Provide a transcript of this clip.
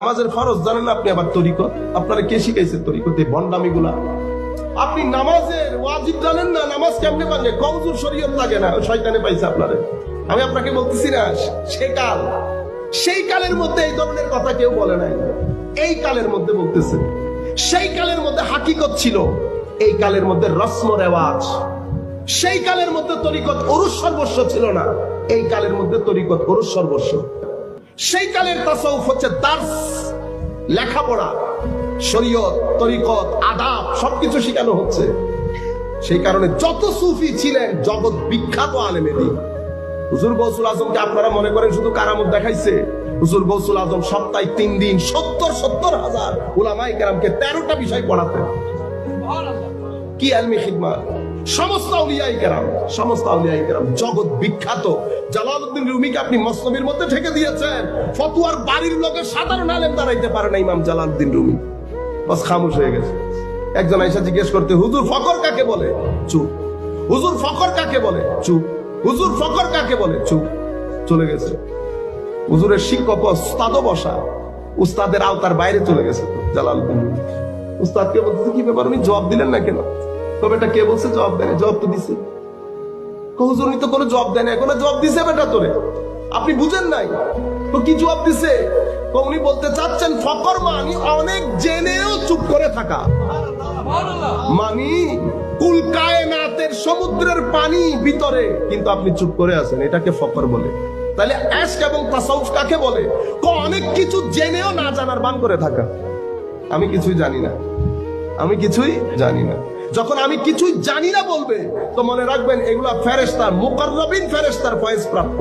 নামাজের ফরজ জানেন আপনি, আবার তরিকত আপনারা কে শিখাইছে? তরিকত এই ভণ্ডামি গুলা। আপনি নামাজের ওয়াজিব জানেন না, নামাজ কেমনে পারলে? কমজোর শরীয়ত লাগে না, শয়তানে পাইছে আপনারে। আমি আপনাকে বলতেছি না সে কাল, সেই কালের মধ্যে এই ধরনের কথা কেউ বলে নাই, এই কালের মধ্যে বলতেছে। সেই কালের মধ্যে হাকিকত ছিল, এই কালের মধ্যে রসম রেওয়াজ। সেই কালের মধ্যে তরিকত অরুষ সর্বস্ব ছিল না, এই কালের মধ্যে তরিকত অরুষ সর্বস্ব। সেই কালের তাসাউফ হচ্ছে দার্স, লেখাপড়া, শরীয়ত, তরিকত, আদাব সবকিছু শেখানো হচ্ছে। সেই কারণে যত সুফি ছিলেন জগৎ বিখ্যাত আলেমে দ্বীন। হুজুর গৌসুল আজমকে আপনারা মনে করেন শুধু কারামত দেখাইছে? হুজুর গৌসুল আজম সপ্তাহে 3 দিন 70,000 উলামায়ে কেরামকে 13টা বিষয় পড়াতেন। কি আলমি খিদমত! সমস্ত আউলিয়ায়ে কেরাম, সমস্ত আউলিয়ায়ে কেরাম জগৎ বিখ্যাত। জালালউদ্দিন রুমিকে আপনি মসনবির মধ্যে ঠেকে দিয়েছেন, ফতুয়ার বাড়ির লোকের সাধারণ আলেম দাঁড়াইতে পারে না ইমাম জালালউদ্দিন রুমি, বাস খামোশ হয়ে গেছে। একজন আয়েশা জিজ্ঞেস করতে, হুজুর ফকর কাকে বলে? চুপ। হুজুর ফকর কাকে বলে? চুপ। হুজুর ফকর কাকে বলে? চুপ। চলে গেছে। হুজুরের শিক্ষক উস্তাদও বসা, উস্তাদের আওতার বাইরে চলে গেছে জালালউদ্দিন। উস্তাদকে বলতেছে, কি ব্যাপার, উনি জবাব দিলেন না কেন? তবে এটা কে বলছে জবাব দেয়? জবাব তো দিছে। হুজুর উনি তো কোনো জবাব দেয় না। এখন জবাব দিছে বেটা তোরে, আপনি বুঝেন নাই তো কি জবাব দিছে? তো উনি বলতে চাচ্ছেন ফকর মানি অনেক জেনেও চুপ করে থাকা, মানি কুল কায়নাতের সমুদ্রের পানি ভিতরে কিন্তু আপনি চুপ করে আছেন, এটাকে ফকর বলে। তাহলে ইশক এবং তাসাউফ কাকে বলে? অনেক কিছু জেনেও না জানার ভান করে থাকা। আমি কিছুই জানি না, আমি কিছুই জানি না। যখন আমি কিছুই জানি না বলবে, তো মনে রাখবেন এগুলা ফেরেশতা, মুকাররাবিন ফেরেশতার ফয়েজ প্রাপ্ত।